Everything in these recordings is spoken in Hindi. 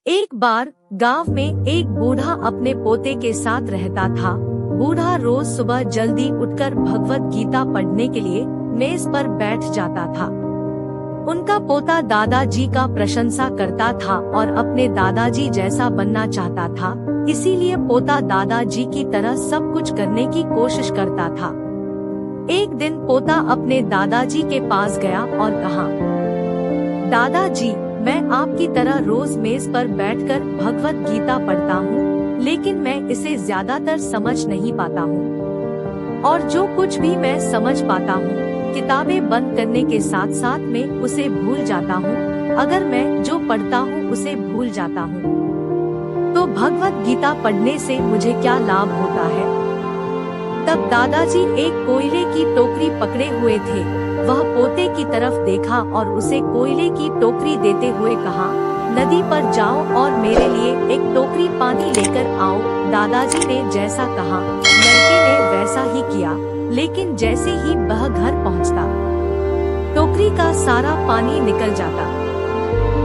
एक बार गांव में एक बूढ़ा अपने पोते के साथ रहता था। बूढ़ा रोज सुबह जल्दी उठकर भगवत गीता पढ़ने के लिए मेज पर बैठ जाता था। उनका पोता दादाजी का प्रशंसा करता था और अपने दादाजी जैसा बनना चाहता था, इसीलिए पोता दादाजी की तरह सब कुछ करने की कोशिश करता था। एक दिन पोता अपने दादाजी के पास गया और कहा, दादाजी, मैं आपकी तरह रोज मेज पर बैठकर भगवत गीता पढ़ता हूँ, लेकिन मैं इसे ज्यादातर समझ नहीं पाता हूँ और जो कुछ भी मैं समझ पाता हूँ, किताबें बंद करने के साथ साथ में उसे भूल जाता हूँ। अगर मैं जो पढ़ता हूँ उसे भूल जाता हूँ, तो भगवत गीता पढ़ने से मुझे क्या लाभ होता है? तब दादाजी एक कोयले की टोकरी पकड़े हुए थे। वह पोते की तरफ देखा और उसे कोयले की टोकरी देते हुए कहा, नदी पर जाओ और मेरे लिए एक टोकरी पानी लेकर आओ। दादाजी ने जैसा कहा, लड़के ने वैसा ही किया, लेकिन जैसे ही वह घर पहुंचता, टोकरी का सारा पानी निकल जाता।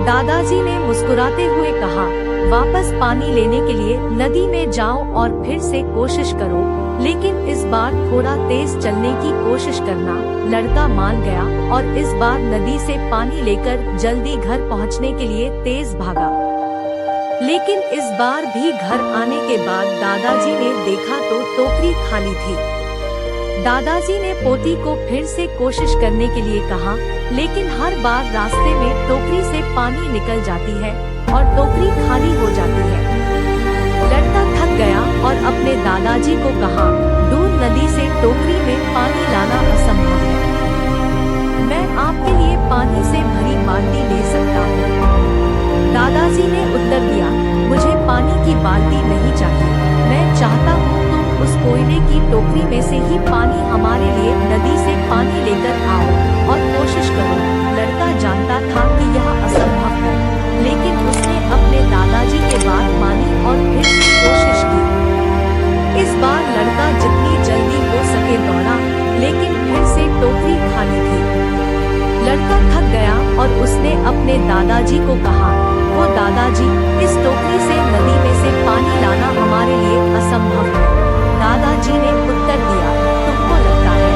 दादाजी ने मुस्कुराते हुए कहा, वापस पानी लेने के लिए नदी में जाओ और फिर से कोशिश करो, लेकिन इस बार थोड़ा तेज चलने की कोशिश करना। लड़का मान गया और इस बार नदी से पानी लेकर जल्दी घर पहुंचने के लिए तेज भागा। लेकिन इस बार भी घर आने के बाद दादाजी ने देखा तो टोकरी खाली थी। दादाजी ने पोती को फिर से कोशिश करने के लिए कहा, लेकिन हर बार रास्ते में टोकरी से पानी निकल जाती है और टोकरी खाली हो जाती है। लड़का थक गया और अपने दादाजी को कहा, दूर नदी से टोकरी में पानी लाना असंभव है। मैं आपके लिए पानी से भरी बाल्टी ले सकता हूँ। दादाजी ने उत्तर दिया, मुझे पानी की बाल्टी नहीं चाहिए। मैं चाहता हूँ तुम उस कोयले की टोकरी में से ही पानी हमारे लिए नदी से पानी लेकर आओ और कोशिश करो। लड़का जानता था कि यह असंभव है, लेकिन उसने अपने दादाजी के बात मानी और फिर से कोशिश की। इस बार लड़का जितनी जल्दी हो सके दौड़ा, लेकिन फिर से टोकरी खाली थी। लड़का थक गया और उसने अपने दादाजी को कहा, ओ दादाजी, इस टोकरी से नदी में से पानी लाना हमारे लिए असंभव है। दादाजी ने उत्तर दिया, तुमको लगता है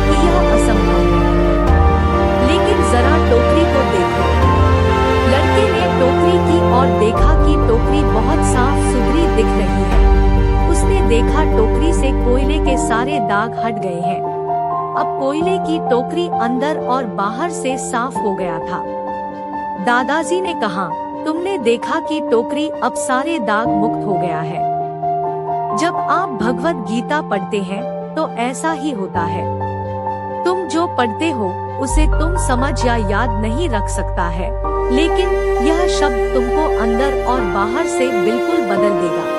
कि यह असंभव है, लेकिन जरा टोकरी को देखो। लड़के ने टोकरी की और देखा कि टोकरी बहुत साफ सुथरी दिख रही है। उसने देखा टोकरी से कोयले के सारे दाग हट गए हैं। अब कोयले की टोकरी अंदर और बाहर से साफ हो गया था। दादाजी ने कहा, तुमने देखा कि टोकरी अब सारे दाग मुक्त हो गया है। जब आप भगवत गीता पढ़ते हैं तो ऐसा ही होता है। तुम जो पढ़ते हो उसे तुम समझ या याद नहीं रख सकता है, लेकिन यह शब्द तुमको अंदर और बाहर से बिल्कुल बदल देगा।